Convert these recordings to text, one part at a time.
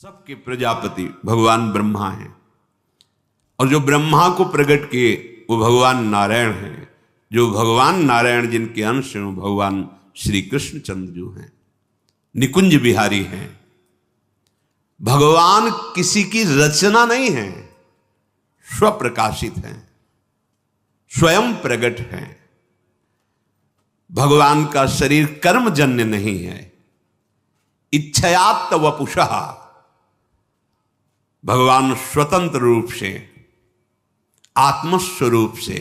सबके प्रजापति भगवान ब्रह्मा हैं और जो ब्रह्मा को प्रकट किए वो भगवान नारायण हैं। जो भगवान नारायण जिनके अंश हैं भगवान श्री कृष्ण चंद्र जो हैं, निकुंज बिहारी हैं। भगवान किसी की रचना नहीं है, स्वप्रकाशित हैं, स्वयं प्रकट हैं। भगवान का शरीर कर्मजन्य नहीं है, इच्छयात वपुषः। भगवान स्वतंत्र रूप से आत्मस्वरूप से,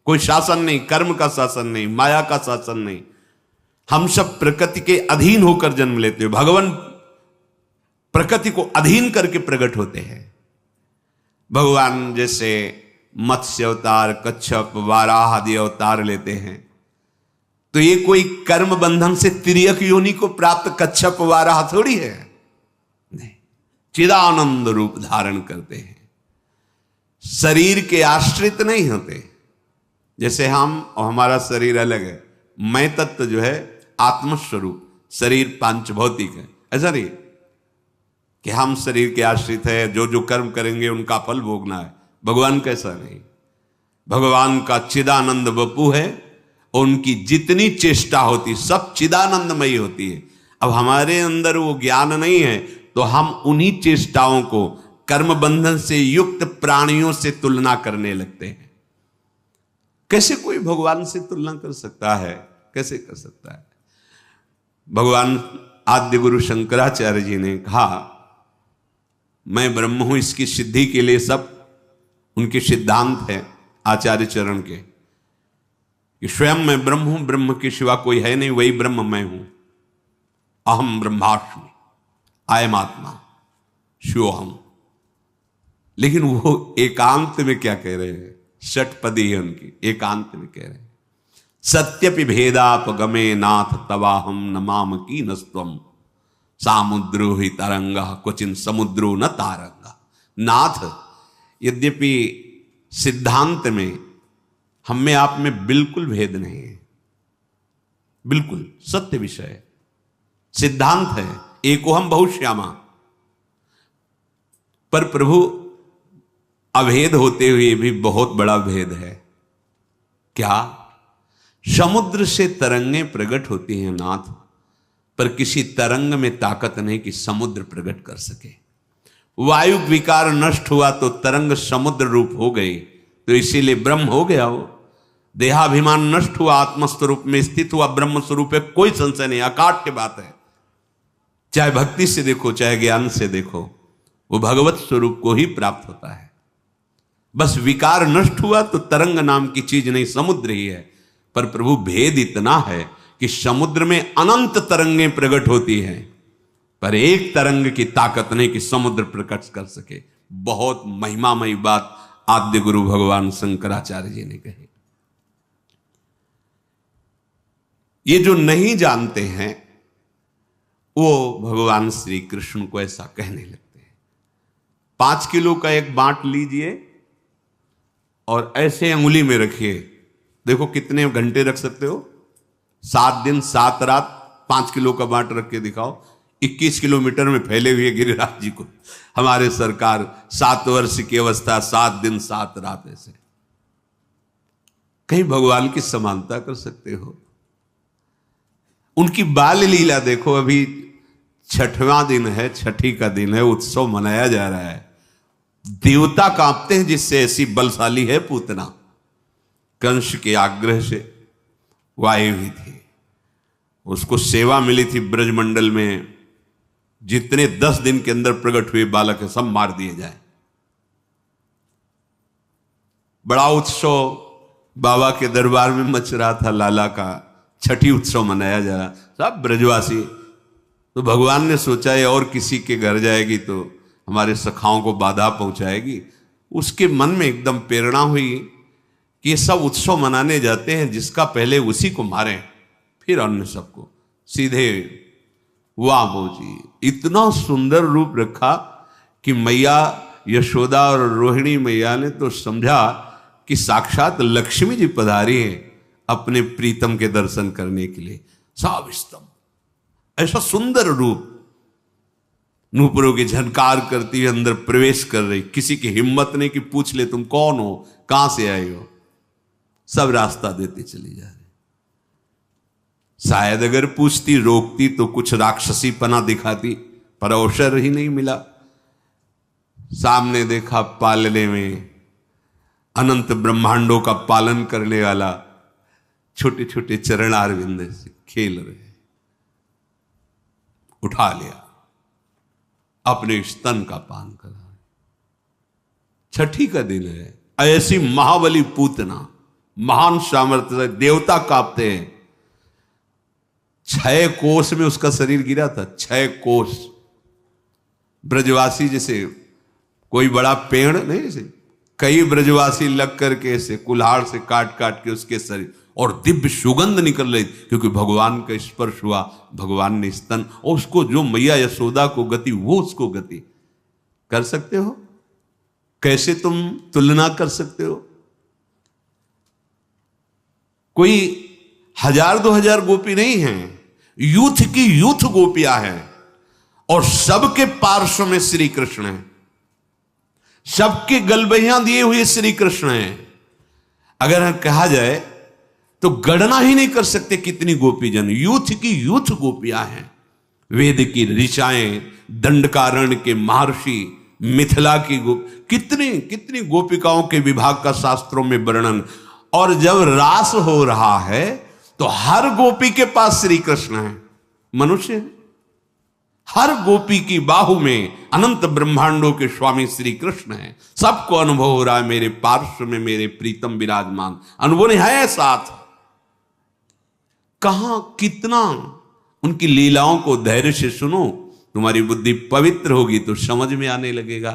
कोई शासन नहीं, कर्म का शासन नहीं, माया का शासन नहीं। हम सब प्रकृति के अधीन होकर जन्म लेते हैं, भगवान प्रकृति को अधीन करके प्रकट होते हैं। भगवान जैसे मत्स्य अवतार, कच्छप, वाराह आदि अवतार लेते हैं तो ये कोई कर्म बंधन से तिर्यक योनि को प्राप्त कच्छप वाराह थोड़ी है, नहीं, चिदानंद रूप धारण करते हैं, शरीर के आश्रित नहीं होते। जैसे हम और हमारा शरीर अलग है, मैं तत्व जो है आत्मस्वरूप, शरीर पांच भौतिक है। ऐसा नहीं कि हम शरीर के आश्रित है, जो जो कर्म करेंगे उनका फल भोगना है। भगवान कैसा नहीं, भगवान का चिदानंद वपु है और उनकी जितनी चेष्टा होती सब चिदानंदमयी होती है। अब हमारे अंदर वो ज्ञान नहीं है तो हम उन्हीं चेष्टाओं को कर्म बंधन से युक्त प्राणियों से तुलना करने लगते हैं। कैसे कोई भगवान से तुलना कर सकता है, कैसे कर सकता है? भगवान आद्य गुरु शंकराचार्य जी ने कहा मैं ब्रह्म हूं, इसकी सिद्धि के लिए सब उनके सिद्धांत है आचार्य चरण के कि स्वयं मैं ब्रह्म हूं, ब्रह्म के सिवा कोई है नहीं, वही ब्रह्म मैं हूं। अहम ब्रह्मास्मि, अयम आत्मा शिवोहम। लेकिन वो एकांत में क्या कह रहे हैं? षटपदी है उनकी, एकांत में कह रहे हैं सत्यपि भेदापगमे नाथ तवाहम नमाम की नस्त्वम सामुद्रो ही तरंगा क्वचिन समुद्रो न तारंगा। नाथ, यद्यपि सिद्धांत में हम में आप में बिल्कुल भेद नहीं है, बिल्कुल सत्य विषय सिद्धांत है, एकोहम बहुश्यामा, पर प्रभु अभेद होते हुए भी बहुत बड़ा भेद है। क्या? समुद्र से तरंगें प्रकट होती हैं नाथ, पर किसी तरंग में ताकत नहीं कि समुद्र प्रकट कर सके। वायु विकार नष्ट हुआ तो तरंग समुद्र रूप हो गई, तो इसीलिए ब्रह्म हो गया वो। देहाभिमान नष्ट हुआ, आत्मस्वरूप में स्थित हुआ, ब्रह्म स्वरूप है, कोई संशय नहीं, अकाट की बात है। चाहे भक्ति से देखो चाहे ज्ञान से देखो, वो भगवत स्वरूप को ही प्राप्त होता है। बस विकार नष्ट हुआ तो तरंग नाम की चीज नहीं, समुद्र ही है। पर प्रभु भेद इतना है कि समुद्र में अनंत तरंगें प्रकट होती हैं, पर एक तरंग की ताकत नहीं कि समुद्र प्रकट कर सके। बहुत महिमामयी बात आद्य गुरु भगवान शंकराचार्य जी ने कही। ये जो नहीं जानते हैं वो भगवान श्री कृष्ण को ऐसा कहने लगते हैं। 5 किलो का एक बांट लीजिए और ऐसे अंगुली में रखिए, देखो कितने घंटे रख सकते हो? 7 दिन 7 रात 5 किलो का बांट रख के दिखाओ। 21 किलोमीटर में फैले हुए गिरिराज जी को हमारे सरकार 7 वर्ष की अवस्था 7 दिन 7 रात ऐसे। कहीं भगवान की समानता कर सकते हो? उनकी बाल लीला देखो। अभी 6वां दिन है, छठी का दिन है, उत्सव मनाया जा रहा है। देवता कांपते हैं जिससे ऐसी बलशाली है पूतना। कंस के आग्रह से वायु भी थी, उसको सेवा मिली थी ब्रजमंडल में, जितने 10 दिन के अंदर प्रकट हुए बालक है सब मार दिए जाए। बड़ा उत्सव बाबा के दरबार में मच रहा था, लाला का छठी उत्सव मनाया जा रहा, सब ब्रजवासी। तो भगवान ने सोचा है और किसी के घर जाएगी तो हमारे सखाओं को बाधा पहुंचाएगी। उसके मन में एकदम प्रेरणा हुई कि ये सब उत्सव मनाने जाते हैं, जिसका पहले उसी को मारें फिर अन्य सबको। सीधे वाह जी, इतना सुंदर रूप रखा कि मैया यशोदा और रोहिणी मैया ने तो समझा कि साक्षात लक्ष्मी जी पधारी है अपने प्रीतम के दर्शन करने के लिए। साविस्तम, ऐसा सुंदर रूप नूपुरों की झनकार करती हुई अंदर प्रवेश कर रही, किसी की हिम्मत नहीं कि पूछ ले तुम कौन हो, कहां से आए हो। सब रास्ता देते चली जा रही। शायद अगर पूछती, रोकती तो कुछ राक्षसी पना दिखाती, पर अवसर ही नहीं मिला। सामने देखा पालने में अनंत ब्रह्मांडों का पालन करने वाला छोटे छोटे चरणारविंद से खेल रहे, उठा लिया, अपने स्तन का पान करा। छठी का दिन है, ऐसी महाबली पूतना, महान सामर्थ्य, देवता कांपते हैं। 6 कोस में उसका शरीर गिरा था, 6 कोस। ब्रजवासी जैसे कोई बड़ा पेड़ नहीं, जैसे कई ब्रजवासी लग करके ऐसे कुल्हाड़ से काट काट के उसके शरीर, और दिव्य सुगंध निकल रही, क्योंकि भगवान का स्पर्श हुआ, भगवान ने स्तन, और उसको जो मैया यशोदा को गति, वो उसको गति। कर सकते हो? कैसे तुम तुलना कर सकते हो? कोई 1000-2000 गोपी नहीं है, यूथ की यूथ गोपियां हैं, और सबके पार्श्व में श्री कृष्ण है, सबके गलबहियां दिए हुए श्री कृष्ण हैं। अगर कहा जाए तो गणना ही नहीं कर सकते कितनी गोपीजन, यूथ की यूथ गोपियां हैं। वेद की ऋचाएं, दंडकारण्य के महर्षि, मिथिला की कितनी कितनी गोपिकाओं के विभाग का शास्त्रों में वर्णन। और जब रास हो रहा है तो हर गोपी के पास श्री कृष्ण है, मनुष्य है। हर गोपी की बाहु में अनंत ब्रह्मांडों के स्वामी श्री कृष्ण है। सबको अनुभव हो रहा है, मेरे पार्श्व में मेरे प्रीतम विराजमान, अनुभव है साथ। कहां कितना उनकी लीलाओं को धैर्य से सुनो, तुम्हारी बुद्धि पवित्र होगी तो समझ में आने लगेगा।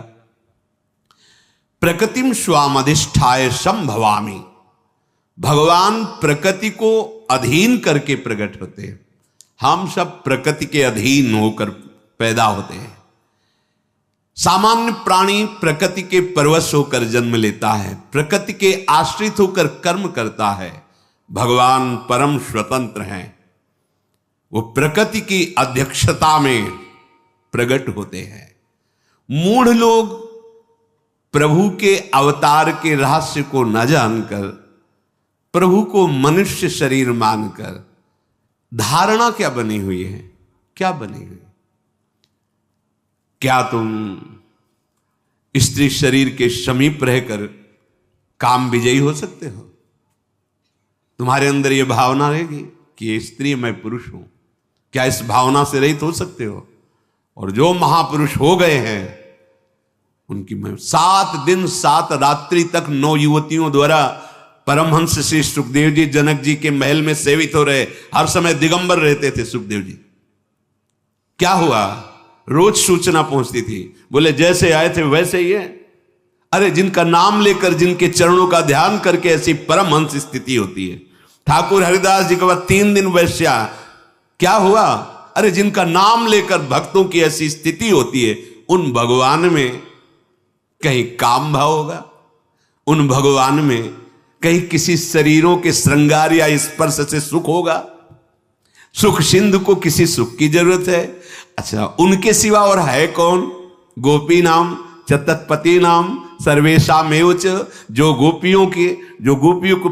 प्रकृतिम स्वामधिष्ठाय संभवामि, भगवान प्रकृति को अधीन करके प्रकट होते हैं। हम सब प्रकृति के अधीन होकर पैदा होते हैं। सामान्य प्राणी प्रकृति के परवश होकर जन्म लेता है, प्रकृति के आश्रित होकर कर्म करता है। भगवान परम स्वतंत्र हैं, वो प्रकृति की अध्यक्षता में प्रकट होते हैं। मूढ़ लोग प्रभु के अवतार के रहस्य को न जानकर, प्रभु को मनुष्य शरीर मानकर धारणा क्या बनी हुई है, क्या बनी हुई? क्या तुम स्त्री शरीर के समीप रहकर काम विजयी हो सकते हो? तुम्हारे अंदर यह भावना रहेगी कि ये स्त्री मैं पुरुष हूं, क्या इस भावना से रहित हो सकते हो? और जो महापुरुष हो गए हैं उनकी मैं 7 दिन 7 रात्रि तक 9 युवतियों द्वारा परमहंस श्री सुखदेव जी जनक जी के महल में सेवित हो रहे, हर समय दिगंबर रहते थे सुखदेव जी। क्या हुआ? रोज सूचना पहुंचती थी, बोले जैसे आए थे वैसे ही है। अरे जिनका नाम लेकर, जिनके चरणों का ध्यान करके ऐसी परमहंस स्थिति होती है। ठाकुर हरिदास जी के बाद 3 दिन वैश्या, क्या हुआ? अरे जिनका नाम लेकर भक्तों की ऐसी स्थिति होती है, उन भगवान में कहीं काम भाव होगा? उन भगवान में कहीं किसी शरीरों के श्रृंगार या स्पर्श से सुख होगा? सुख सिंधु को किसी सुख की जरूरत है? अच्छा, उनके सिवा और है कौन? गोपी नाम च तत्पति नाम सर्वेशामेव च, जो गोपियों के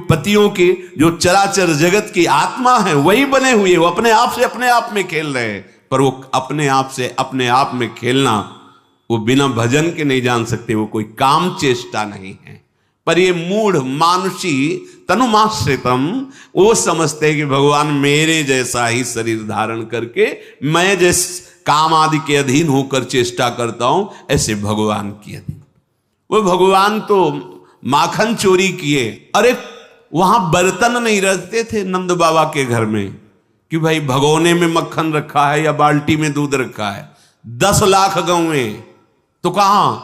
पतियों के, जो चराचर जगत की आत्मा है, वही बने हुए, वो अपने आप में खेल रहे हैं। पर वो अपने आप से अपने आप में खेलना वो बिना भजन के नहीं जान सकते, वो कोई काम चेष्टा नहीं है। पर ये मूढ़ मानुषी तनुमाश्रितम, वो समझते हैं कि भगवान मेरे जैसा ही शरीर धारण करके मैं जिस काम आदि के अधीन होकर चेष्टा करता हूं, ऐसे भगवान की अधीन। वो भगवान तो माखन चोरी किए। अरे वहां बर्तन नहीं रखते थे नंद बाबा के घर में कि भाई भगोने में मक्खन रखा है या बाल्टी में दूध रखा है। 10 लाख गौएं तो कहां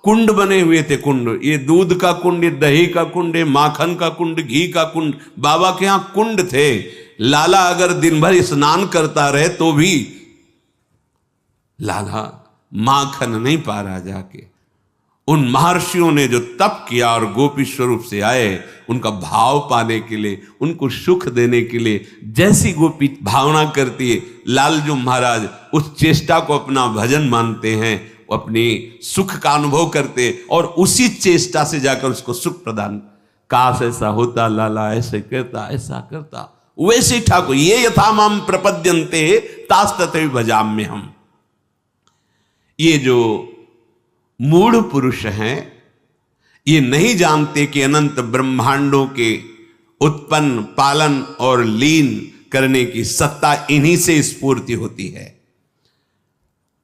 कुंड बने हुए थे। कुंड, ये दूध का कुंड, ये दही का कुंड, ये माखन का कुंड, घी का कुंड, बाबा के यहां कुंड थे। लाला अगर दिन भर स्नान करता रहे तो भी लाला माखन नहीं पा रहा जाके। उन महर्षियों ने जो तप किया और गोपी स्वरूप से आए, उनका भाव पाने के लिए, उनको सुख देने के लिए, जैसी गोपी भावना करती है, लालजू महाराज उस चेष्टा को अपना भजन मानते हैं, वो अपनी सुख का अनुभव करते हैं और उसी चेष्टा से जाकर उसको सुख प्रदान। काश ऐसा होता, लाला ऐसे करता, ऐसा करता, वैसे ठाकुर ये यथा माम प्रपद्यन्ते तास तथैव भजाम्य हम। ये जो मूढ़ पुरुष हैं, ये नहीं जानते कि अनंत ब्रह्मांडों के उत्पन्न, पालन और लीन करने की सत्ता इन्हीं से स्फूर्ति होती है।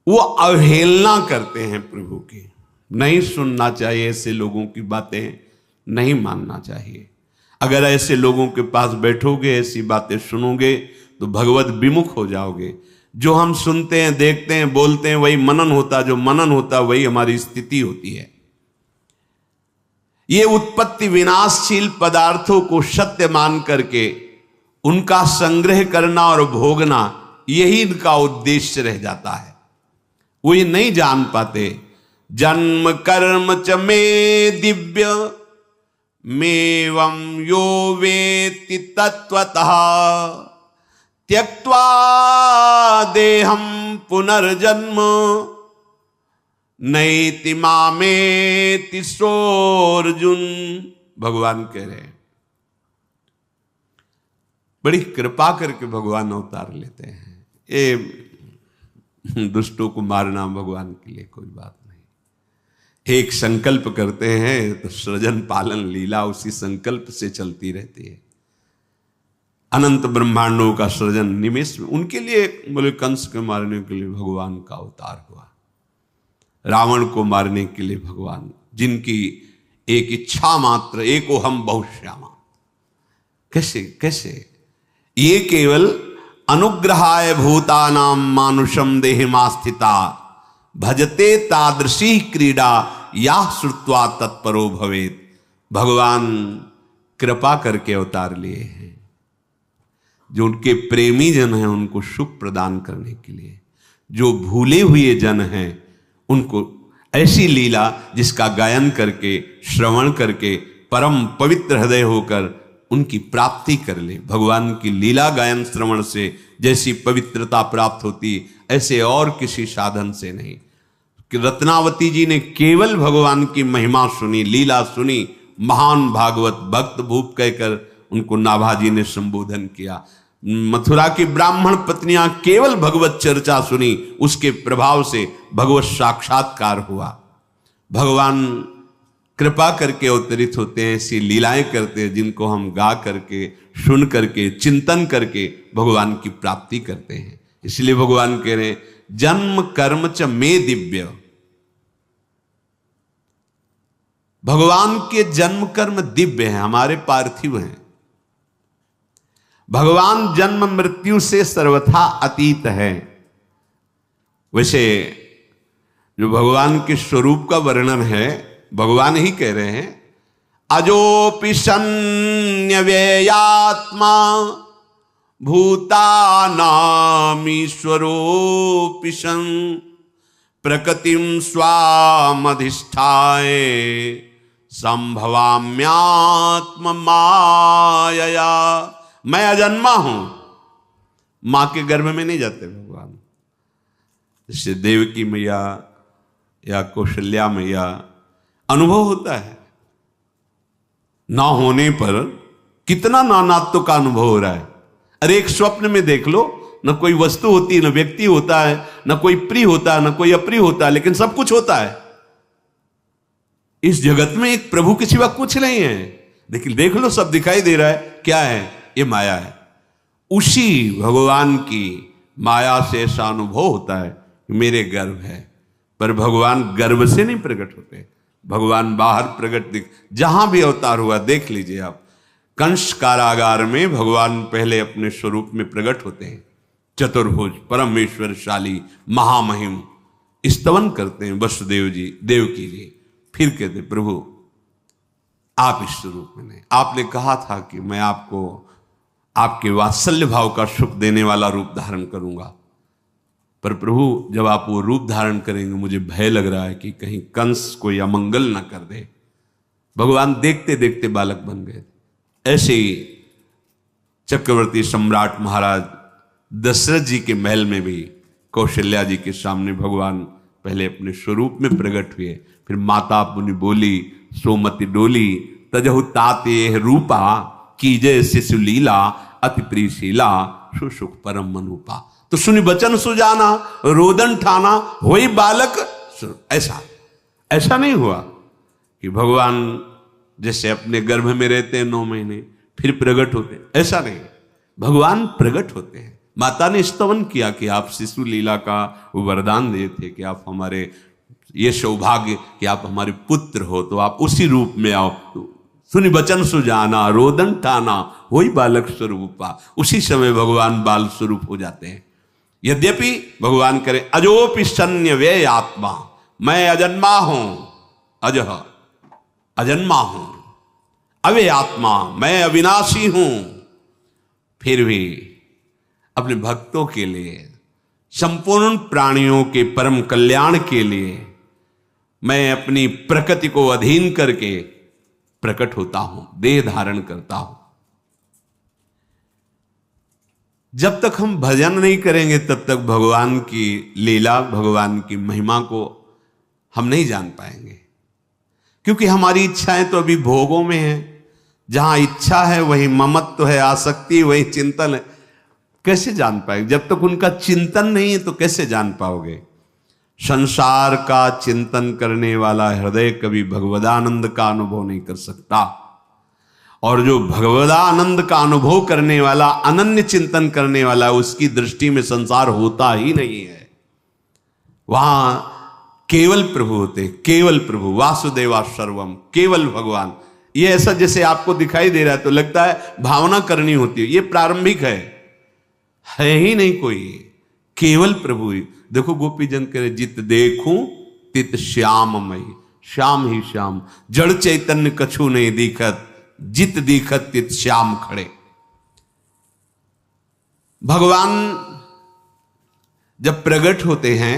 वो अवहेलना करते हैं प्रभु की। नहीं सुनना चाहिए ऐसे लोगों की बातें, नहीं मानना चाहिए। अगर ऐसे लोगों के पास बैठोगे, ऐसी बातें सुनोगे तो भगवत विमुख हो जाओगे। जो हम सुनते हैं, देखते हैं, बोलते हैं, वही मनन होता, जो मनन होता वही हमारी स्थिति होती है। ये उत्पत्ति विनाशशील पदार्थों को सत्य मान करके उनका संग्रह करना और भोगना, यही इनका उद्देश्य रह जाता है। वो ये नहीं जान पाते। जन्म कर्म च मे दिव्य मेवं यो वेत्ति तत्वतः त्यक्त्वा देहं पुनर्जन्म नैति मामेति सोऽर्जुन। भगवान कह रहे हैं, बड़ी कृपा करके भगवान अवतार लेते हैं। ये दुष्टों को मारना भगवान के लिए कोई बात नहीं। एक संकल्प करते हैं तो सृजन पालन लीला उसी संकल्प से चलती रहती है। अनंत ब्रह्मांडों का सृजन निमेष में उनके लिए, बोले कंस को मारने के लिए भगवान का अवतार हुआ, रावण को मारने के लिए भगवान, जिनकी एक इच्छा मात्र, एको हम बहुश्यामा। कैसे कैसे ये केवल अनुग्रहाय भूतानां मानुषम देहिमास्थिता भजते तादृशी क्रीडा या श्रुत्वा तत्परो भवेत। भगवान कृपा करके अवतार लिए हैं। जो उनके प्रेमी जन हैं उनको सुख प्रदान करने के लिए, जो भूले हुए जन हैं उनको ऐसी लीला जिसका गायन करके, श्रवण करके परम पवित्र हृदय होकर उनकी प्राप्ति कर ले। भगवान की लीला गायन श्रवण से जैसी पवित्रता प्राप्त होती, ऐसे और किसी साधन से नहीं। कि रत्नावती जी ने केवल भगवान की महिमा सुनी, लीला सुनी, महान भागवत भक्त भूप कहकर उनको नाभाजी ने संबोधन किया। मथुरा की ब्राह्मण पत्नियां केवल भगवत चर्चा सुनी, उसके प्रभाव से भगवत साक्षात्कार हुआ। भगवान कृपा करके अवतरित होते हैं, ऐसी लीलाएं करते हैं जिनको हम गा करके, सुन करके, चिंतन करके भगवान की प्राप्ति करते हैं। इसलिए भगवान कह रहे हैं, जन्म कर्म च मे दिव्य। भगवान के जन्म कर्म दिव्य हैं, हमारे पार्थिव हैं। भगवान जन्म मृत्यु से सर्वथा अतीत है। वैसे जो भगवान के स्वरूप का वर्णन है, भगवान ही कह रहे हैं, अजोपि सन्न्यव्ययात्मा भूतानामीश्वरोऽपि सन् प्रकृतिं स्वामधिष्ठाय संभवाम्यात्म मायया। मैं अजन्मा हूं, मां के गर्भ में नहीं जाते भगवान। जैसे देवकी मैया या कौशल्या मैया अनुभव होता है, ना होने पर कितना नानात्व का अनुभव हो रहा है। अरे एक स्वप्न में देख लो, न कोई वस्तु होती है, न व्यक्ति होता है, न कोई प्रिय होता है, न कोई अप्रिय होता है, लेकिन सब कुछ होता है। इस जगत में एक प्रभु के सिवा कुछ नहीं है। लेकिन देख लो, सब दिखाई दे रहा है, क्या है? ये माया है। उसी भगवान की माया से ऐसा अनुभव होता है, मेरे गर्भ है। पर भगवान गर्भ से नहीं प्रकट होते, भगवान बाहर प्रकट जहां भी अवतार हुआ देख लीजिए आप। कंस कारागार में भगवान पहले अपने स्वरूप में प्रकट होते हैं, चतुर्भुज परमेश्वरशाली महामहिम, स्तवन करते हैं वसुदेव जी, देवकी जी। फिर कहते प्रभु आप इस स्वरूप में नहीं, आपने कहा था कि मैं आपको आपके वात्सल्य भाव का सुख देने वाला रूप धारण करूंगा। पर प्रभु जब आप वो रूप धारण करेंगे मुझे भय लग रहा है कि कहीं कंस कोई अमंगल ना कर दे। भगवान देखते देखते बालक बन गए। ऐसे ही चक्रवर्ती सम्राट महाराज दशरथ जी के महल में भी कौशल्या जी के सामने भगवान पहले अपने स्वरूप में प्रकट हुए, फिर माता पुनि बोली सोमति डोली तजहु ताते रूपा कीजय शिशु लीला अति प्रीशीला सुसुख परम मनुपा। तो सुनि बचन सुजाना रोदन ठाना होई बालक। ऐसा नहीं हुआ कि भगवान जैसे अपने गर्भ में रहते हैं 9 महीने फिर प्रकट होते, ऐसा नहीं। भगवान प्रकट होते हैं। माता ने स्तवन किया कि आप शिशु लीला का वरदान दिए थे कि आप हमारे ये सौभाग्य कि आप हमारे पुत्र हो, तो आप उसी रूप में आओ। सुनि बचन सुजाना रोदन ठाना वही बालक स्वरूपा। उसी समय भगवान बाल स्वरूप हो जाते हैं। यद्यपि भगवान करे अजोपि सन्य व्यय आत्मा, मैं अजन्मा हूं, अजह अजन्मा हूं, अव्यय आत्मा, मैं अविनाशी हूं, फिर भी अपने भक्तों के लिए, संपूर्ण प्राणियों के परम कल्याण के लिए मैं अपनी प्रकृति को अधीन करके प्रकट होता हूं, देह धारण करता हूं। जब तक हम भजन नहीं करेंगे तब तक भगवान की लीला, भगवान की महिमा को हम नहीं जान पाएंगे, क्योंकि हमारी इच्छाएं तो अभी भोगों में है। जहां इच्छा है वही ममत्व है, आसक्ति वही चिंतन है। कैसे जान पाएंगे? जब तक उनका चिंतन नहीं है तो कैसे जान पाओगे? संसार का चिंतन करने वाला हृदय कभी भगवदानंद का अनुभव नहीं कर सकता, और जो भगवदानंद का अनुभव करने वाला, अनन्य चिंतन करने वाला, उसकी दृष्टि में संसार होता ही नहीं है। वहां केवल प्रभु होते, केवल प्रभु, वासुदेवा सर्वम, केवल भगवान। ये ऐसा जैसे आपको दिखाई दे रहा है तो लगता है भावना करनी होती है, ये प्रारंभिक है ही नहीं कोई, केवल प्रभु ही। देखो गोपी जन करे जित देखूं तित श्याममयी, श्याम ही श्याम, जड़ चैतन्य कछु नहीं दिखत, जित दिखत तित श्याम खड़े। भगवान जब प्रकट होते हैं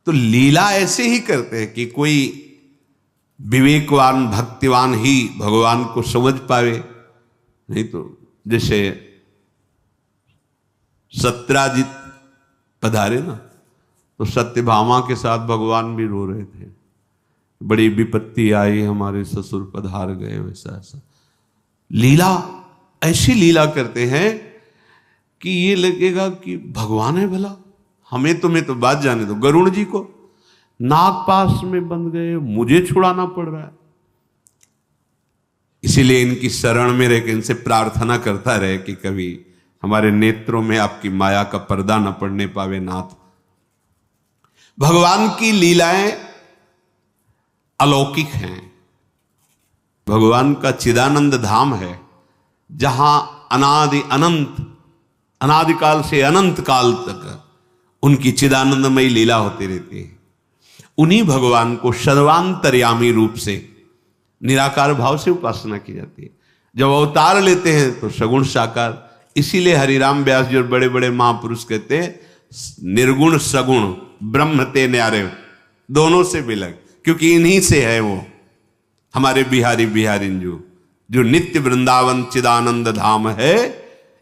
तो लीला ऐसे ही करते हैं कि कोई विवेकवान भक्तिवान ही भगवान को समझ पावे, नहीं तो जैसे सत्यराजित पधारे ना, तो सत्यभामा के साथ भगवान भी रो रहे थे, बड़ी विपत्ति आई, हमारे ससुर पधार गए, वैसा ऐसा। लीला ऐसी लीला करते हैं कि ये लगेगा कि भगवान है भला। हमें तुम्हें तो बात जाने दो, गरुड़ जी को नागपाश में बंद गए, मुझे छुड़ाना पड़ रहा है। इसीलिए इनकी शरण में रहकर इनसे प्रार्थना करता रहे कि कभी हमारे नेत्रों में आपकी माया का पर्दा न पड़ने पावे नाथ। भगवान की लीलाएं अलौकिक हैं। भगवान का चिदानंद धाम है, जहां अनादि अनंत, अनादिकाल से अनंत काल तक उनकी चिदानंदमयी लीला होती रहती है। उन्हीं भगवान को सर्वांतर्यामी रूप से निराकार भाव से उपासना की जाती है। जब अवतार लेते हैं तो सगुण साकार। इसीलिए हरिराम व्यास जी और बड़े बड़े महापुरुष कहते हैं निर्गुण सगुण ब्रह्म ते न्यारे, दोनों से विलग, क्योंकि इन्हीं से है वो हमारे बिहारी बिहारिंजू, जो नित्य वृंदावन चिदानंद धाम है।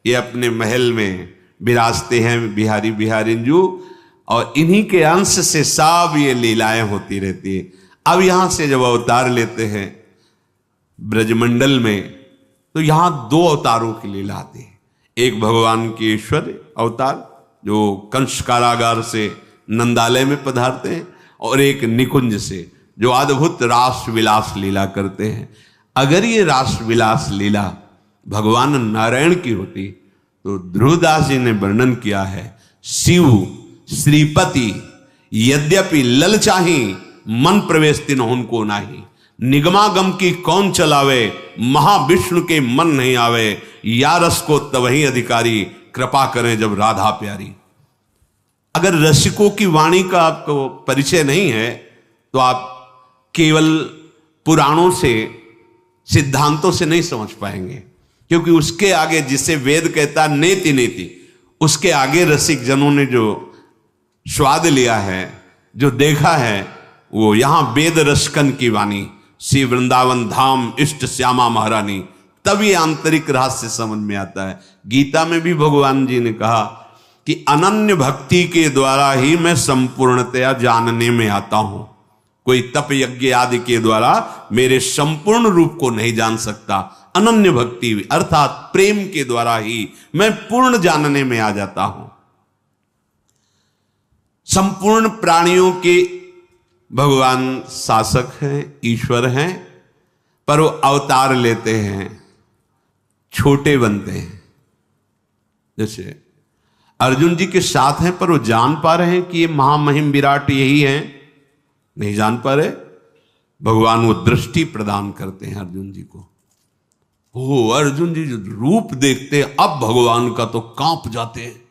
ये अपने महल में विराजते हैं बिहारी बिहारिंजू, और इन्हीं के अंश से सब ये लीलाएं होती रहती है। अब यहां से जब अवतार लेते हैं ब्रजमंडल में, तो यहां 2 अवतारों की लीला आती है। एक भगवान की ऐश्वर्य अवतार जो कंस कारागार से नंदालय में पधारते हैं, और एक निकुंज से जो अद्भुत रास विलास लीला करते हैं। अगर ये रास विलास लीला भगवान नारायण की होती तो ध्रुवदास जी ने वर्णन किया है, शिव श्रीपति यद्यपि ललचाही मन प्रवेश तिन उनको नाही, निगमागम की कौन चलावे महाविष्णु के मन नहीं आवे, या रस को तवही अधिकारी कृपा करें जब राधा प्यारी। अगर रसिकों की वाणी का आपको परिचय नहीं है तो आप केवल पुराणों से, सिद्धांतों से नहीं समझ पाएंगे, क्योंकि उसके आगे जिसे वेद कहता नेति नेति, उसके आगे रसिक जनों ने जो स्वाद लिया है, जो देखा है, वो यहां वेद रसकन की वाणी, श्री वृंदावन धाम इष्ट श्यामा महारानी, तब ये आंतरिक रहस्य समझ में आता है। गीता में भी भगवान जी ने कहा कि अनन्य भक्ति के द्वारा ही मैं संपूर्णतया जानने में आता हूं। कोई तप यज्ञ आदि के द्वारा मेरे संपूर्ण रूप को नहीं जान सकता। अनन्य भक्ति अर्थात प्रेम के द्वारा ही मैं पूर्ण जानने में आ जाता हूं। संपूर्ण प्राणियों के भगवान शासक हैं, ईश्वर हैं, पर वो अवतार लेते हैं, छोटे बनते हैं। जैसे अर्जुन जी के साथ हैं, पर वो जान पा रहे हैं कि ये महामहिम विराट यही हैं, नहीं जान पा रहे। भगवान वो दृष्टि प्रदान करते हैं अर्जुन जी को। ओ अर्जुन जी जो रूप देखते अब भगवान का तो कांप जाते हैं।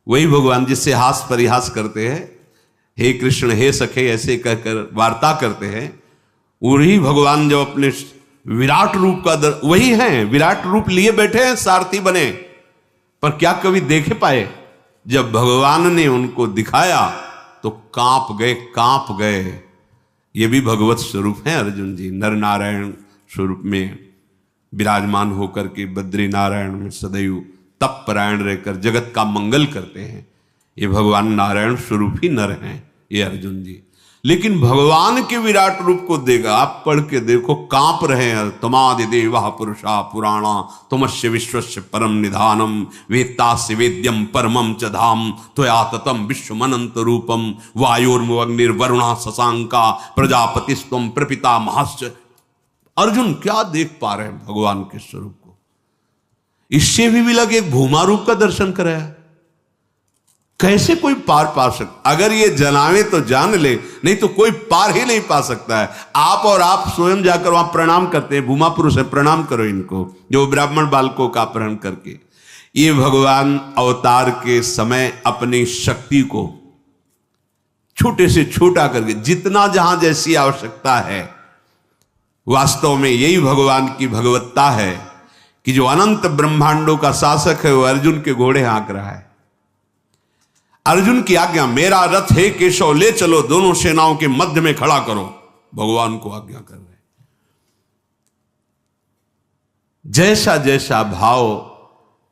वही भगवान जिससे हास परिहास करते हैं, हे कृष्ण हे सखे ऐसे कहकर वार्ता करते हैं, वही भगवान जब अपने विराट रूप का वही हैं, विराट रूप लिए बैठे हैं, सारथी बने, पर क्या कभी देखे पाए? जब भगवान ने उनको दिखाया तो कांप गए। ये भी भगवत स्वरूप है अर्जुन जी, नर नारायण स्वरूप में विराजमान होकर के बद्री नारायण में सदैव तप परायण रहकर जगत का मंगल करते हैं। ये भगवान नारायण स्वरूप ही नर हैं ये अर्जुन जी। लेकिन भगवान के विराट रूप को देखा, आप पढ़ के देखो, कांप रहे हैं। तमादि देवा पुरुषा पुराणा तुमस्य विश्वस्य परम निधानम वेत्तास्य वेद्यम परमम च धाम त्वया ततम विश्वमनंत रूपम वायुर्मग्निर्वरुणा शशांका प्रजापतिस्त्वं प्रपिता महश्च। अर्जुन क्या देख पा रहे हैं भगवान के स्वरूप को। इससे भी लगे एक भूमा रूप का दर्शन कराया। कैसे कोई पार पा सकता? अगर ये जनावे तो जान ले, नहीं तो कोई पार ही नहीं पा सकता है। आप और आप स्वयं जाकर वहां प्रणाम करते हैं, भूमा पुरुष है, प्रणाम करो इनको, जो ब्राह्मण बालकों का अपहरण करके। ये भगवान अवतार के समय अपनी शक्ति को छोटे से छोटा करके, जितना जहां जैसी आवश्यकता है, वास्तव में यही भगवान की भगवत्ता है कि जो अनंत ब्रह्मांडों का शासक है वो अर्जुन के घोड़े हाँक रहा है। अर्जुन की आज्ञा, मेरा रथ है केशव ले चलो, दोनों सेनाओं के मध्य में खड़ा करो, भगवान को आज्ञा कर रहे। जैसा जैसा भाव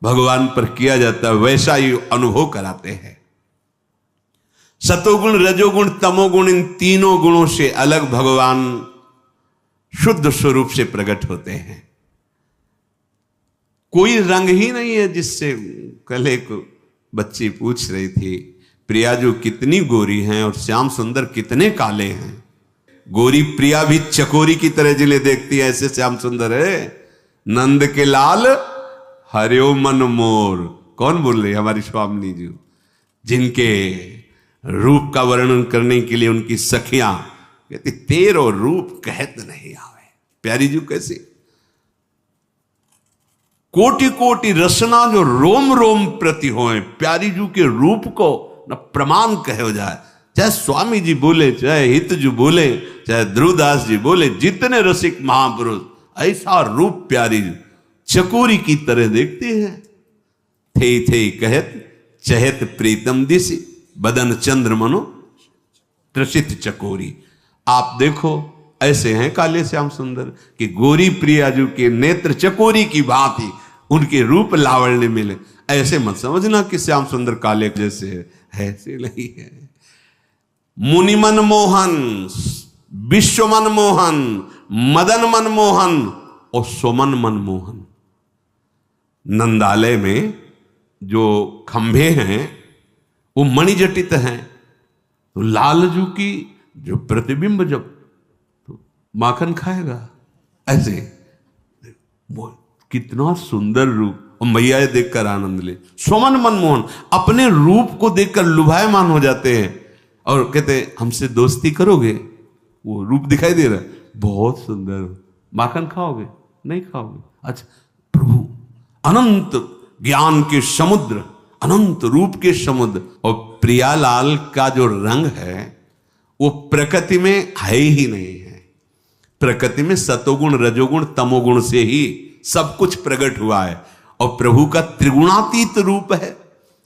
भगवान पर किया जाता है वैसा ही अनुभव कराते हैं। सतोगुण रजोगुण तमोगुण, इन तीनों गुणों से अलग भगवान शुद्ध स्वरूप से प्रकट होते हैं। कोई रंग ही नहीं है जिससे, कल एक बच्ची पूछ रही थी, प्रिया जो कितनी गोरी हैं और श्याम सुंदर कितने काले हैं। गोरी प्रिया भी चकोरी की तरह जिन्हें देखती है, ऐसे श्याम सुंदर है। नंद के लाल हरियो मन मोर, कौन बोल रही? हमारी स्वामिनी जी, जिनके रूप का वर्णन करने के लिए उनकी सखियां कहती तेरो रूप कहत नहीं आवे। प्यारी जी कैसी कोटि कोटि रसना जो रोम रोम प्रति होए, प्यारी जू के रूप को न प्रमाण कहो जाए। चाहे स्वामी जी बोले, चाहे हित जी बोले, चाहे ध्रुवदास जी बोले, जितने रसिक महापुरुष, ऐसा रूप प्यारी जी चकोरी की तरह देखते हैं। थे कहत चहत प्रीतम दिशि बदन चंद्र मनो त्रसित चकोरी। आप देखो ऐसे हैं काले श्याम सुंदर कि गोरी प्रियाजू के नेत्र चकोरी की भांति उनके रूप लावण्य मिले। ऐसे मत समझना कि श्याम सुंदर काले जैसे है, ऐसे नहीं है। मुनि मन मोहन, विश्व मन मोहन, मदन मन मोहन और सुमन मन मोहन। नंदालय में जो खंभे हैं वो मणिजटित हैं, तो लालजू की जो प्रतिबिंब जब तो माखन खाएगा, ऐसे वो कितना सुंदर रूप। और मैया देखकर आनंद ले, स्वमन मनमोहन, अपने रूप को देखकर लुभायमान हो जाते हैं और कहते हैं हमसे दोस्ती करोगे? वो रूप दिखाई दे रहा है, बहुत सुंदर, माखन खाओगे? नहीं खाओगे? अच्छा, प्रभु अनंत ज्ञान के समुद्र, अनंत रूप के समुद्र। और प्रियालाल का जो रंग है वो प्रकृति में है ही नहीं है। प्रकृति में सतोगुण रजोगुण तमोगुण से ही सब कुछ प्रकट हुआ है। और प्रभु का त्रिगुणातीत रूप है,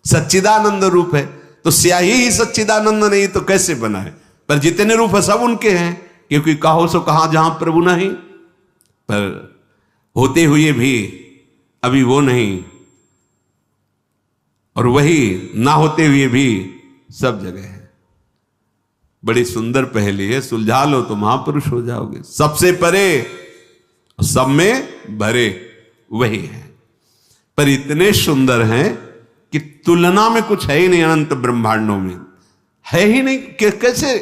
सच्चिदानंद रूप है, तो स्याही ही सच्चिदानंद नहीं तो कैसे बना है? पर जितने रूप है सब उनके हैं, क्योंकि कहो सो कहां जहां प्रभु नहीं, पर होते हुए भी अभी वो नहीं, और वही ना होते हुए भी सब जगह है। बड़ी सुंदर पहेली है, सुलझा लो तो महापुरुष हो जाओगे। सबसे परे सब में भरे वही है, पर इतने सुंदर हैं कि तुलना में कुछ है ही नहीं। अनंत ब्रह्मांडों में है ही नहीं कि कैसे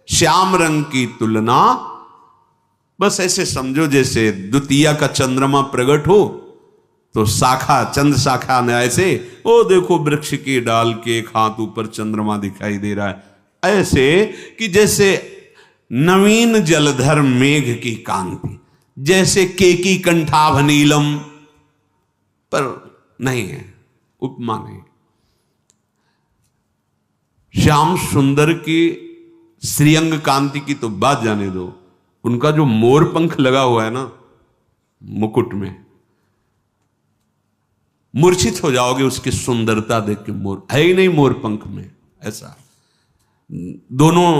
श्याम रंग की तुलना। बस ऐसे समझो जैसे द्वितीया का चंद्रमा प्रकट हो तो शाखा, चंद्र शाखा ने ऐसे, ओ देखो वृक्ष की डाल के एक हाथ ऊपर चंद्रमा दिखाई दे रहा है, ऐसे कि जैसे नवीन जलधर मेघ की कांति, जैसे केकी कंठाभ नीलम, पर नहीं है, उपमा नहीं। श्याम सुंदर की श्रीअंग कांति की तो बात जाने दो, उनका जो मोर पंख लगा हुआ है ना मुकुट में, मूर्छित हो जाओगे उसकी सुंदरता देख के। मोर है ही नहीं मोर पंख में ऐसा। दोनों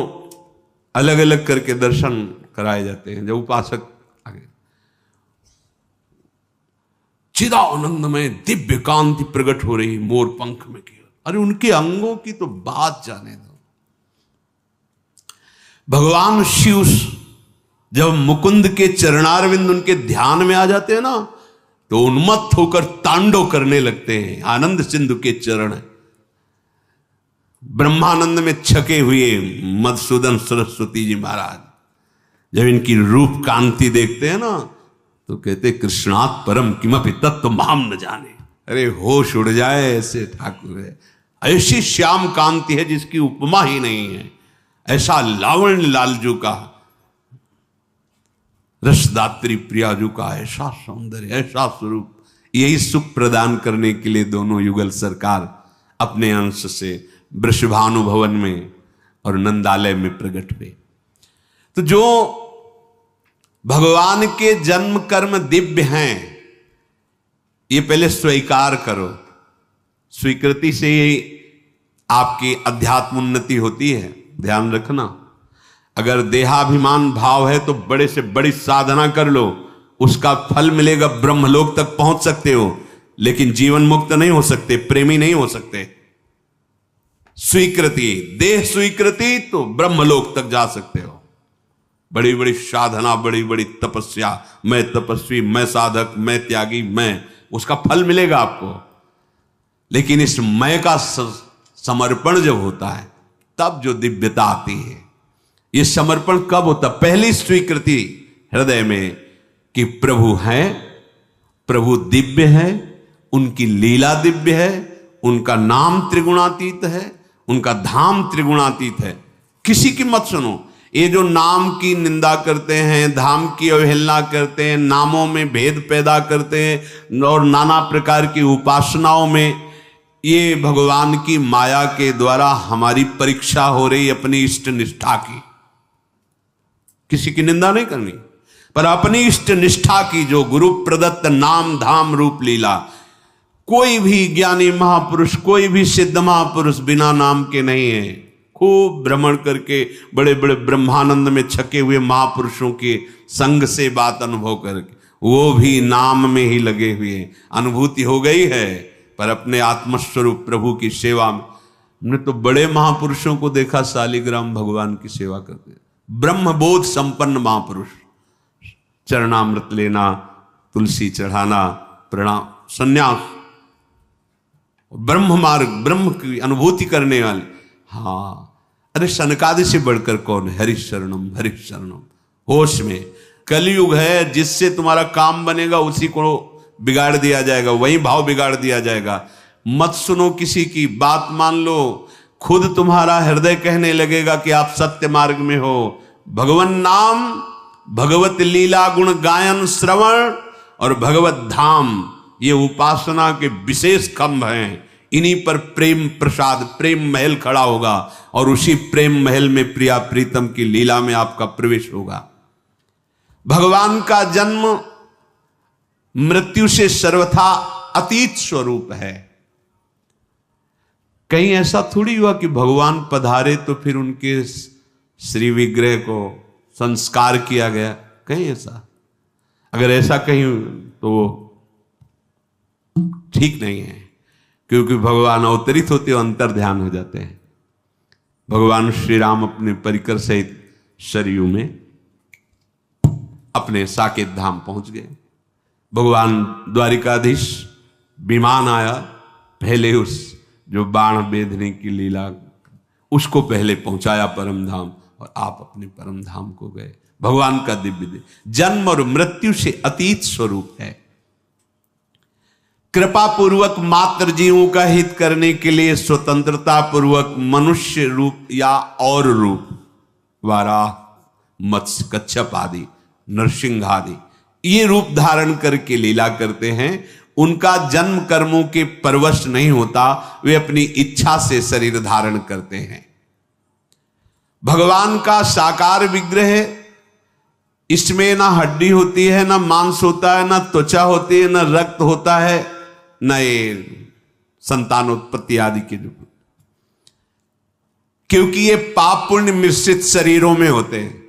अलग अलग करके दर्शन कराए जाते हैं जब उपासक आगे। चिदानंद में दिव्य कांति प्रकट हो रही मोर पंख में की, अरे उनके अंगों की तो बात जाने दो। भगवान शिव जब मुकुंद के चरणारविंद उनके ध्यान में आ जाते हैं ना, तो उन्मत्त होकर तांडव करने लगते हैं। आनंद सिंधु के चरण ब्रह्मानंद में छके हुए मधुसूदन सरस्वती जी महाराज जब इनकी रूप कांति देखते हैं ना, तो कहते कृष्णात् परम किमपि तत्व माम न जाने। अरे होश उड़ जाए, ऐसे ठाकुर है, ऐसी श्याम कांति है जिसकी उपमा ही नहीं है। ऐसा लावण्य लालजू का, रसदात्री प्रियाजू का ऐसा सौंदर्य, ऐसा स्वरूप, यही सुख प्रदान करने के लिए दोनों युगल सरकार अपने अंश से वृषभानु भवन में और नंदालय में प्रकट हुए। तो जो भगवान के जन्म कर्म दिव्य हैं, ये पहले स्वीकार करो। स्वीकृति से ही आपकी अध्यात्म उन्नति होती है, ध्यान रखना। अगर देहाभिमान भाव है तो बड़े से बड़ी साधना कर लो, उसका फल मिलेगा, ब्रह्मलोक तक पहुंच सकते हो, लेकिन जीवन मुक्त नहीं हो सकते, प्रेमी नहीं हो सकते। स्वीकृति, देह स्वीकृति तो ब्रह्मलोक तक जा सकते हो। बड़ी बड़ी साधना, बड़ी बड़ी तपस्या, मैं तपस्वी, मैं साधक, मैं त्यागी, मैं, उसका फल मिलेगा आपको। लेकिन इस मैं का समर्पण जब होता है तब जो दिव्यता आती है। ये समर्पण कब होता? पहली स्वीकृति हृदय में कि प्रभु है, प्रभु दिव्य है, उनकी लीला दिव्य है, उनका नाम त्रिगुणातीत है, उनका धाम त्रिगुणातीत है। किसी की मत सुनो। ये जो नाम की निंदा करते हैं, धाम की अवहेलना करते हैं, नामों में भेद पैदा करते हैं और नाना प्रकार की उपासनाओं में, ये भगवान की माया के द्वारा हमारी परीक्षा हो रही अपनी इष्ट निष्ठा की। किसी की निंदा नहीं करनी, पर अपनी इष्ट निष्ठा की, जो गुरु प्रदत्त नाम धाम रूप लीला। कोई भी ज्ञानी महापुरुष, कोई भी सिद्ध महापुरुष बिना नाम के नहीं है। खूब भ्रमण करके बड़े बड़े ब्रह्मानंद में छके हुए महापुरुषों के संग से बात अनुभव करके, वो भी नाम में ही लगे हुए। अनुभूति हो गई है, पर अपने आत्मस्वरूप प्रभु की सेवा में। हमने तो बड़े महापुरुषों को देखा शालिग्राम भगवान की सेवा करते, ब्रह्मबोध संपन्न महापुरुष। चरणामृत लेना, तुलसी चढ़ाना, प्रणाम, संन्यास, ब्रह्म मार्ग, ब्रह्म की अनुभूति करने वाले। हाँ, अरे सनकादि से बढ़कर कौन है? हरिशरणम हरिशरणम। होश में कलयुग है, जिससे तुम्हारा काम बनेगा उसी को बिगाड़ दिया जाएगा, वही भाव बिगाड़ दिया जाएगा। मत सुनो किसी की बात, मान लो खुद तुम्हारा हृदय कहने लगेगा कि आप सत्य मार्ग में हो। भगवन नाम, भगवत लीला गुण गायन श्रवण और भगवत धाम, ये उपासना के विशेष खंभ हैं। इन्हीं पर प्रेम प्रसाद, प्रेम महल खड़ा होगा और उसी प्रेम महल में प्रिया प्रीतम की लीला में आपका प्रवेश होगा। भगवान का जन्म मृत्यु से सर्वथा अतीत स्वरूप है। कहीं ऐसा थोड़ी हुआ कि भगवान पधारे तो फिर उनके श्री विग्रह को संस्कार किया गया, कहीं ऐसा? अगर ऐसा कहीं तो ठीक नहीं है, क्योंकि भगवान अवतरित होते हो अंतर ध्यान हो जाते हैं। भगवान श्री राम अपने परिकर सहित सरयू में अपने साकेत धाम पहुंच गए। भगवान द्वारिकाधीश विमान आया, पहले उस जो बाण बेधने की लीला उसको पहले पहुंचाया परम धाम, और आप अपने परम धाम को गए। भगवान का दिव्य जन्म और मृत्यु से अतीत स्वरूप है। कृपा पूर्वक मात्र जीवों का हित करने के लिए स्वतंत्रता पूर्वक मनुष्य रूप या और रूप, वाराह, मत्स्य, कच्छप आदि, नरसिंह आदि, ये रूप धारण करके लीला करते हैं। उनका जन्म कर्मों के परवश नहीं होता, वे अपनी इच्छा से शरीर धारण करते हैं। भगवान का साकार विग्रह, इसमें ना हड्डी होती है, ना मांस होता है, ना त्वचा होती है, ना रक्त होता है, न ये संतानोत्पत्ति आदि के रूप, क्योंकि ये पाप पुण्य मिश्रित शरीरों में होते हैं।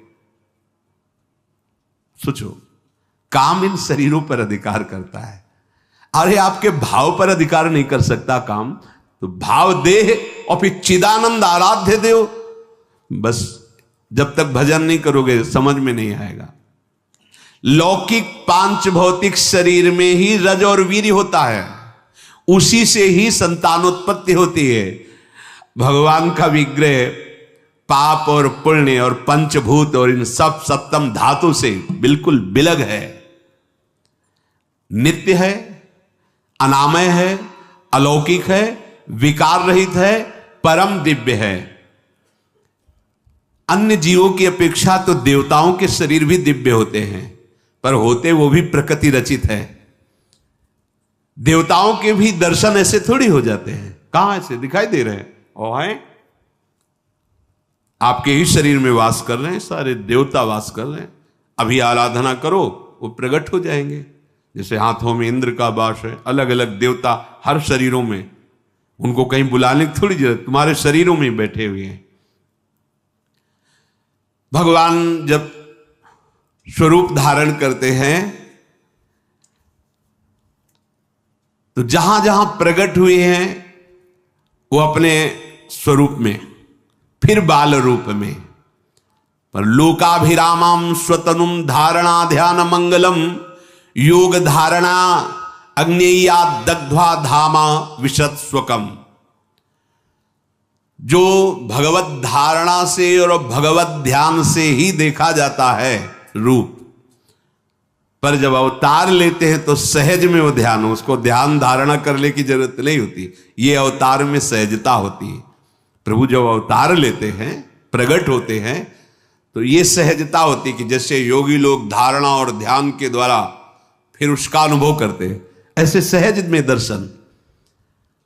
सोचो, काम इन शरीरों पर अधिकार करता है। अरे आपके भाव पर अधिकार नहीं कर सकता काम, तो भाव देह और फिर चिदानंद आराध्य देव, बस जब तक भजन नहीं करोगे समझ में नहीं आएगा। लौकिक पांच भौतिक शरीर में ही रज और वीर्य होता है, उसी से ही संतानोत्पत्ति होती है। भगवान का विग्रह पाप और पुण्य और पंचभूत और इन सब सप्तम धातु से बिल्कुल बिलग है, नित्य है, अनामय है, अलौकिक है, विकार रहित है, परम दिव्य है। अन्य जीवों की अपेक्षा तो देवताओं के शरीर भी दिव्य होते हैं, पर होते वो भी प्रकृति रचित है। देवताओं के भी दर्शन ऐसे थोड़ी हो जाते हैं, कहां ऐसे दिखाई दे रहे हैं? और हैं आपके ही शरीर में वास कर रहे हैं, सारे देवता वास कर रहे हैं। अभी आराधना करो वो प्रकट हो जाएंगे। जैसे हाथों में इंद्र का वास है, अलग अलग देवता हर शरीरों में, उनको कहीं बुलाने की थोड़ी जरूरत, तुम्हारे शरीरों में बैठे हुए हैं। भगवान जब स्वरूप धारण करते हैं तो जहां जहां प्रकट हुए हैं वो अपने स्वरूप में, फिर बाल रूप में, पर लोकाभिरामम स्वतनुम धारणा ध्यान मंगलम योग धारणा अग्नेया दग्ध्वा धामा विशद स्वकम। जो भगवत धारणा से और भगवत ध्यान से ही देखा जाता है रूप, पर जब अवतार लेते हैं तो सहज में वो ध्यान, उसको ध्यान धारणा करने की जरूरत नहीं होती। ये अवतार में सहजता होती है। प्रभु जब अवतार लेते हैं, प्रकट होते हैं, तो ये सहजता होती है कि जैसे योगी लोग धारणा और ध्यान के द्वारा फिर उसका अनुभव करते हैं, ऐसे सहज में दर्शन।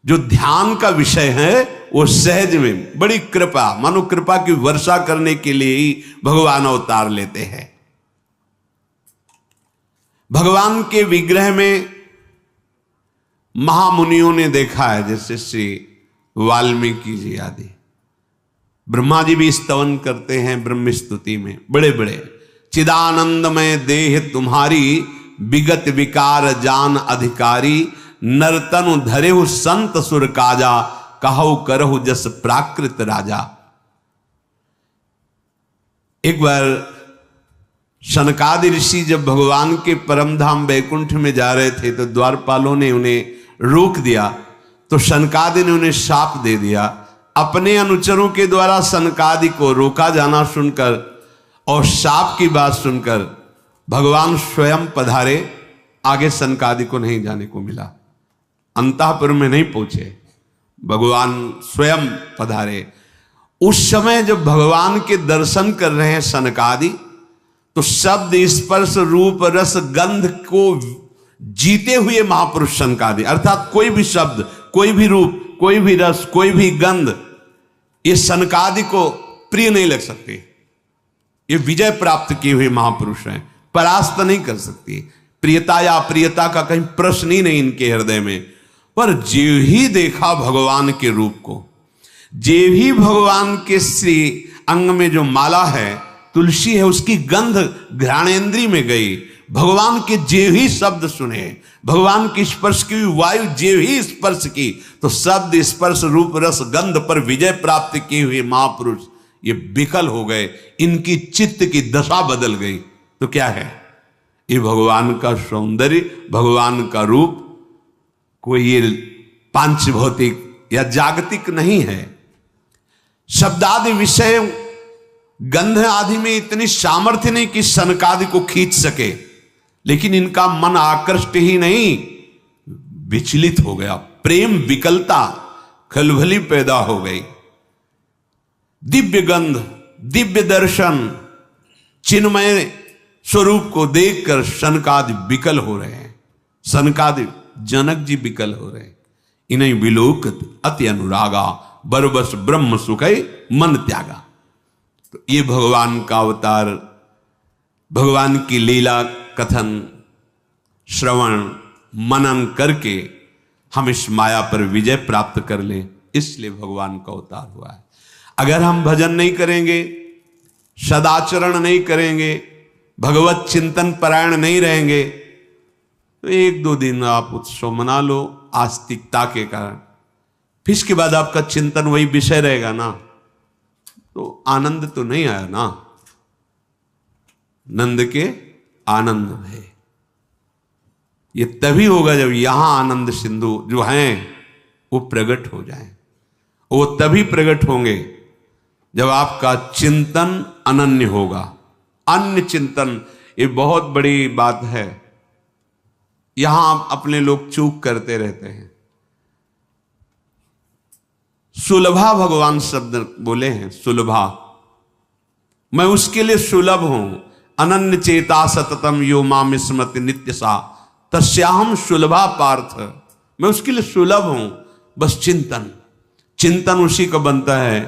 जो ध्यान का विषय है वो सहज में, बड़ी कृपा, मानो कृपा की वर्षा करने के लिए ही भगवान अवतार लेते हैं। भगवान के विग्रह में महामुनियों ने देखा है, जैसे श्री वाल्मीकि जी आदि, ब्रह्मा जी भी स्तवन करते हैं ब्रह्म स्तुति में, बड़े बड़े, चिदानंदमय देह तुम्हारी विगत विकार जान अधिकारी, नरतनु धरेहु संत सुर काजा, कहु करहु जस प्राकृत राजा। एक बार शनकादि ऋषि जब भगवान के परम धाम वैकुंठ में जा रहे थे तो द्वारपालों ने उन्हें रोक दिया, तो शनकादि ने उन्हें शाप दे दिया। अपने अनुचरों के द्वारा शनकादि को रोका जाना सुनकर और शाप की बात सुनकर भगवान स्वयं पधारे। आगे शनकादि को नहीं जाने को मिला, अंतःपुर में नहीं पहुंचे, भगवान स्वयं पधारे। उस समय जब भगवान के दर्शन कर रहे हैं शनकादि, तो शब्द स्पर्श रूप रस गंध को जीते हुए महापुरुष शनकादि, अर्थात कोई भी शब्द, कोई भी रूप, कोई भी रस, कोई भी गंध, ये शनकादि को प्रिय नहीं लग सकते। ये विजय प्राप्त किए हुए महापुरुष हैं, परास्त नहीं कर सकती। प्रियता या अप्रियता का कहीं प्रश्न ही नहीं इनके हृदय में। पर जे ही देखा भगवान के रूप को, जे भी भगवान के श्री अंग में जो माला है, तुलसी है, उसकी गंध घ्राणेन्द्रिय में गई, भगवान के जे ही शब्द सुने, भगवान की स्पर्श की वायु जे ही स्पर्श की, तो शब्द स्पर्श रूप रस गंध पर विजय प्राप्त किए हुए महापुरुष ये विकल हो गए, इनकी चित्त की दशा बदल गई। तो क्या है ये? भगवान का सौंदर्य, भगवान का रूप कोई ये पांच भौतिक या जागतिक नहीं है। शब्दादि विषय गंध आदि में इतनी सामर्थ्य नहीं कि सनकादि को खींच सके, लेकिन इनका मन आकृष्ट ही नहीं, विचलित हो गया, प्रेम विकलता खलबली पैदा हो गई। दिव्य गंध, दिव्य दर्शन, चिन्मय स्वरूप को देखकर सनकादि विकल हो रहे हैं, सनकादि जनक जी विकल हो रहे हैं। इन्हें विलोकत अति अनुरागा, बरबस ब्रह्म सुखै मन त्यागा। तो ये भगवान का अवतार, भगवान की लीला कथन श्रवण मनन करके हम इस माया पर विजय प्राप्त कर लें, इसलिए भगवान का अवतार हुआ है। अगर हम भजन नहीं करेंगे, सदाचरण नहीं करेंगे, भगवत चिंतन परायण नहीं रहेंगे, तो एक दो दिन आप उत्सव मना लो आस्तिकता के कारण, फिर इसके बाद आपका चिंतन वही विषय रहेगा ना, तो आनंद तो नहीं आया ना। नंद के आनंद है, ये तभी होगा जब यहां आनंद सिंधु जो हैं वो प्रकट हो जाए। वो तभी प्रकट होंगे जब आपका चिंतन अनन्य होगा। अन्य चिंतन, ये बहुत बड़ी बात है, यहां अपने लोग चूक करते रहते हैं। सुलभा भगवान शब्द बोले हैं, सुलभा, मैं उसके लिए सुलभ हूं। अनन्य चेता सततम यो माम स्मृति नित्य सा तस्याहम सुलभा पार्थ, मैं उसके लिए सुलभ हूं। बस चिंतन, चिंतन उसी का बनता है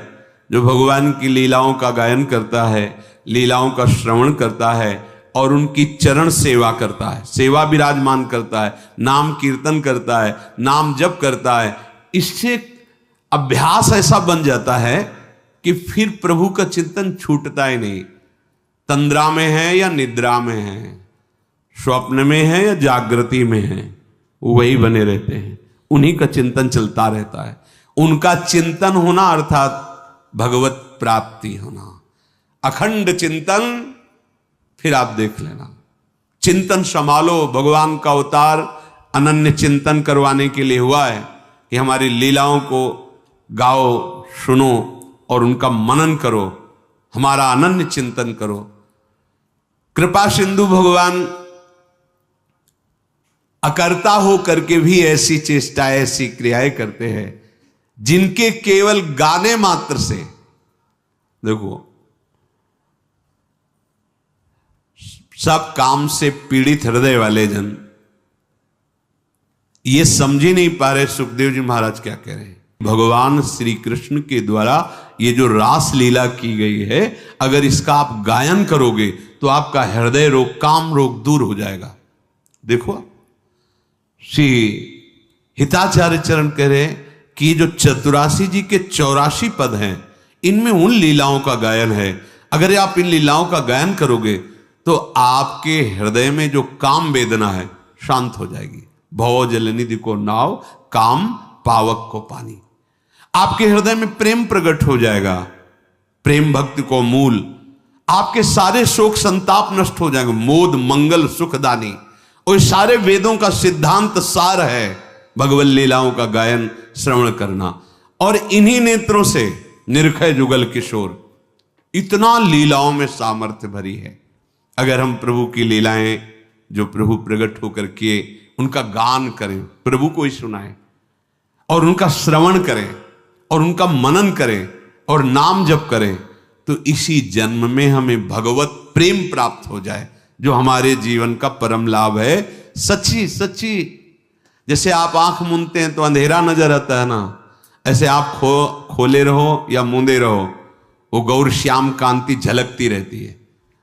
जो भगवान की लीलाओं का गायन करता है, लीलाओं का श्रवण करता है और उनकी चरण सेवा करता है, सेवा विराजमान करता है, नाम कीर्तन करता है, नाम जप करता है। इससे अभ्यास ऐसा बन जाता है कि फिर प्रभु का चिंतन छूटता ही नहीं। तंद्रा में है या निद्रा में है, स्वप्न में है या जागृति में है, वही बने रहते हैं, उन्हीं का चिंतन चलता रहता है। उनका चिंतन होना अर्थात भगवत प्राप्ति होना, अखंड चिंतन। फिर आप देख लेना, चिंतन संभालो। भगवान का अवतार अनन्य चिंतन करवाने के लिए हुआ है कि हमारी लीलाओं को गाओ, सुनो और उनका मनन करो, हमारा अनन्य चिंतन करो। कृपा सिंधु भगवान अकर्ता हो करके भी ऐसी चेष्टा, ऐसी क्रियाएं करते हैं जिनके केवल गाने मात्र से, देखो, सब काम से पीड़ित हृदय वाले जन ये समझ ही नहीं पा रहे सुखदेव जी महाराज क्या कह रहे हैं। भगवान श्री कृष्ण के द्वारा ये जो रास लीला की गई है, अगर इसका आप गायन करोगे तो आपका हृदय रोग, काम रोग दूर हो जाएगा। देखो, श्री हिताचार्य चरण कह रहे हैं कि जो चतुरासी जी के 84 पद हैं, इनमें उन लीलाओं का गायन है। अगर आप इन लीलाओं का गायन करोगे तो आपके हृदय में जो काम वेदना है शांत हो जाएगी। भव जल निधि को नाव, काम पावक को पानी। आपके हृदय में प्रेम प्रकट हो जाएगा, प्रेम भक्ति को मूल। आपके सारे शोक संताप नष्ट हो जाएंगे। मोद मंगल सुखदानी, और सारे वेदों का सिद्धांत सार है भगवत लीलाओं का गायन श्रवण करना। और इन्हीं नेत्रों से निर्खय जुगल किशोर, इतना लीलाओं में सामर्थ्य भरी है। अगर हम प्रभु की लीलाएं जो प्रभु प्रकट होकर किए उनका गान करें, प्रभु को ही सुनाएं और उनका श्रवण करें और उनका मनन करें और नाम जप करें, तो इसी जन्म में हमें भगवत प्रेम प्राप्त हो जाए, जो हमारे जीवन का परम लाभ है। सच्ची सच्ची, जैसे आप आंख मूंदते हैं तो अंधेरा नजर आता है ना, ऐसे आप खोले रहो या मूंदे रहो, वो गौर श्याम कांति झलकती रहती है,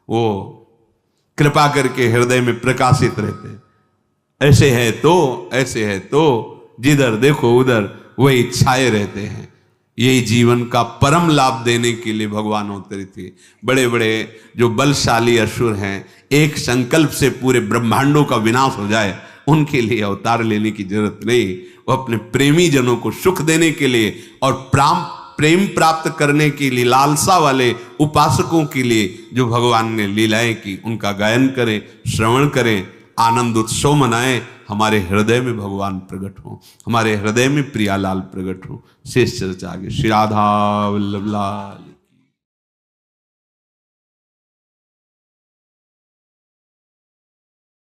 वो कृपा करके हृदय में प्रकाशित रहते हैं। ऐसे है तो जिधर देखो उधर वही छाए रहते हैं। यही जीवन का परम लाभ देने के लिए भगवान अवतरित थे। बड़े बड़े जो बलशाली असुर हैं, एक संकल्प से पूरे ब्रह्मांडों का विनाश हो जाए, उनके लिए अवतार लेने की जरूरत नहीं। वो अपने प्रेमी जनों को सुख देने के लिए और प्रेम प्राप्त करने के लिए लालसा वाले उपासकों के लिए जो भगवान ने लीलाएं की, उनका गायन करें, श्रवण करें, आनंद उत्सव मनाएं। हमारे हृदय में भगवान प्रकट हो, हमारे हृदय में प्रियालाल प्रकट हो। शेष चर्चा आगे। श्री राधा वल्लभ लाल।